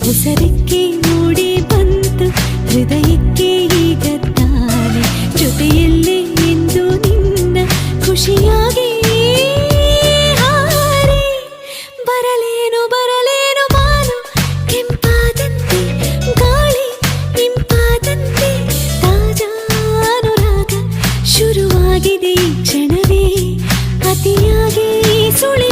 ಹೊಸದಕ್ಕೆ ಮೂಡಿ ಬಂತು ಹೃದಯಕ್ಕೆ ಈಗ ತಾನೆ ಜೊತೆಯಲ್ಲೇ ಎಂದು ನಿನ್ನ ಖುಷಿಯಾಗಿ ಹಾರಿ ಬರಲೇನು ಬರಲೇನು ಬಾನು ಕೆಂಪಾದಂತೆ ಗಾಳಿ ಇಂಪಾದಂತೆ ತಾಜಾನುರಾಗ ಶುರುವಾಗಿದೆ ಈ ಕ್ಷಣವೇ ಅತಿಯಾಗಿ ಸುಳಿ